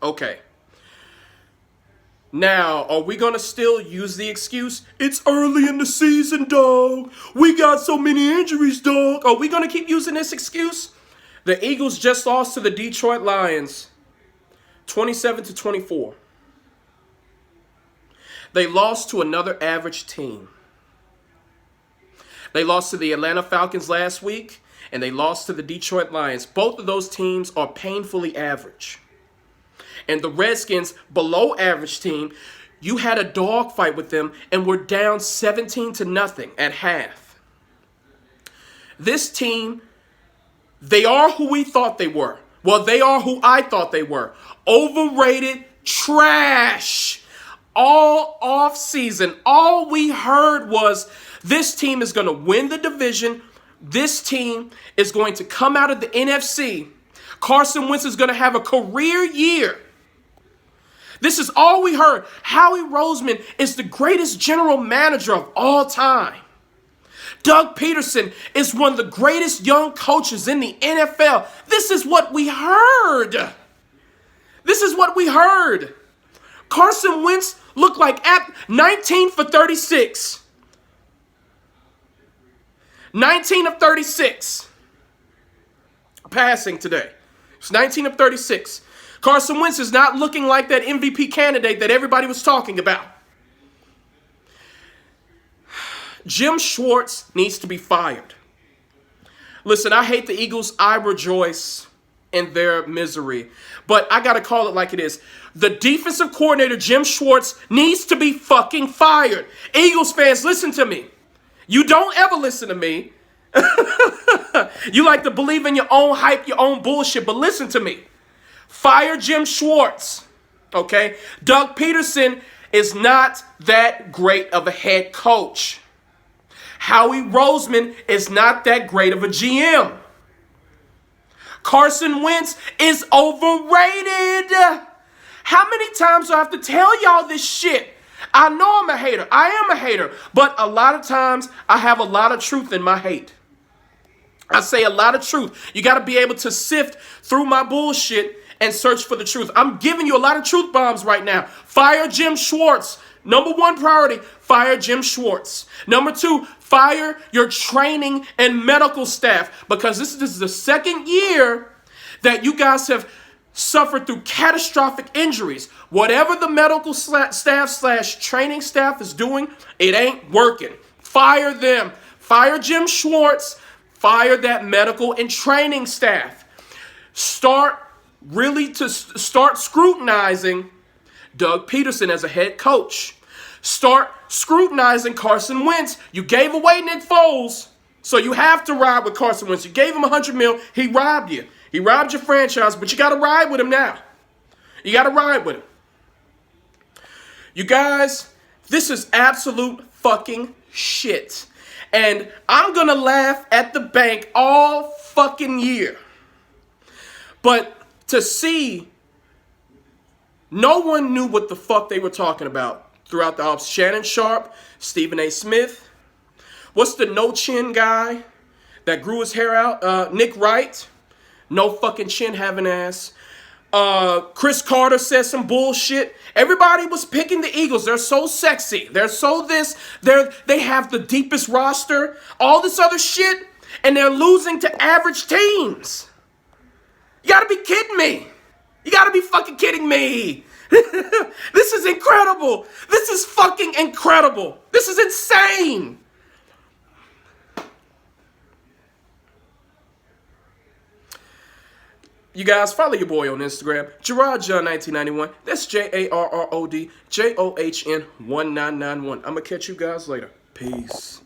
Okay. Now, are we going to still use the excuse, it's early in the season, dog? We got so many injuries, dog. Are we going to keep using this excuse? The Eagles just lost to the Detroit Lions 27-24. They lost to another average team. They lost to the Atlanta Falcons last week, and they lost to the Detroit Lions. Both of those teams are painfully average. And the Redskins, below average team, you had a dogfight with them and were down 17-0 at half. This team, they are who we thought they were. Well, they are who I thought they were. Overrated trash. All off season, all we heard was this team is going to win the division. This team is going to come out of the NFC. Carson Wentz is going to have a career year. This is all we heard. Howie Roseman is the greatest general manager of all time. Doug Peterson is one of the greatest young coaches in the NFL. This is what we heard. This is what we heard. Carson Wentz looked like 19 for 36. 19 of 36. Passing today. It's 19 of 36. Carson Wentz is not looking like that MVP candidate that everybody was talking about. Jim Schwartz needs to be fired. Listen, I hate the Eagles. I rejoice in their misery. But I got to call it like it is. The defensive coordinator, Jim Schwartz, needs to be fucking fired. Eagles fans, listen to me. You don't ever listen to me. You like to believe in your own hype, your own bullshit, but listen to me. Fire Jim Schwartz, okay? Doug Peterson is not that great of a head coach. Howie Roseman is not that great of a GM. Carson Wentz is overrated. How many times do I have to tell y'all this shit? I know I'm a hater. I am a hater. But a lot of times, I have a lot of truth in my hate. I say a lot of truth. You got to be able to sift through my bullshit and search for the truth. I'm giving you a lot of truth bombs right now. Fire Jim Schwartz. Number one priority, fire Jim Schwartz. Number two, fire your training and medical staff. Because this is the second year that you guys have suffered through catastrophic injuries. Whatever the medical staff / training staff is doing, it ain't working. Fire them. Fire Jim Schwartz. Fire that medical and training staff. Start scrutinizing Doug Peterson as a head coach. Start scrutinizing Carson Wentz. You gave away Nick Foles, so you have to ride with Carson Wentz. You gave him $100 million. He robbed you. He robbed your franchise, but you got to ride with him now. You got to ride with him. You guys, this is absolute fucking shit. And I'm going to laugh at the bank all fucking year. But to see, no one knew what the fuck they were talking about throughout the offseason. Shannon Sharp, Stephen A. Smith. What's the no-chin guy that grew his hair out? Nick Wright. No fucking chin having ass. Chris Carter said some bullshit. Everybody was picking the Eagles. They're so sexy. They're so this. They have the deepest roster. All this other shit. And they're losing to average teams. You gotta be kidding me. You gotta be fucking kidding me. This is incredible. This is fucking incredible. This is insane. You guys, follow your boy on Instagram, GerardJohn1991. That's JarrodJohn1991. I'm going to catch you guys later. Peace.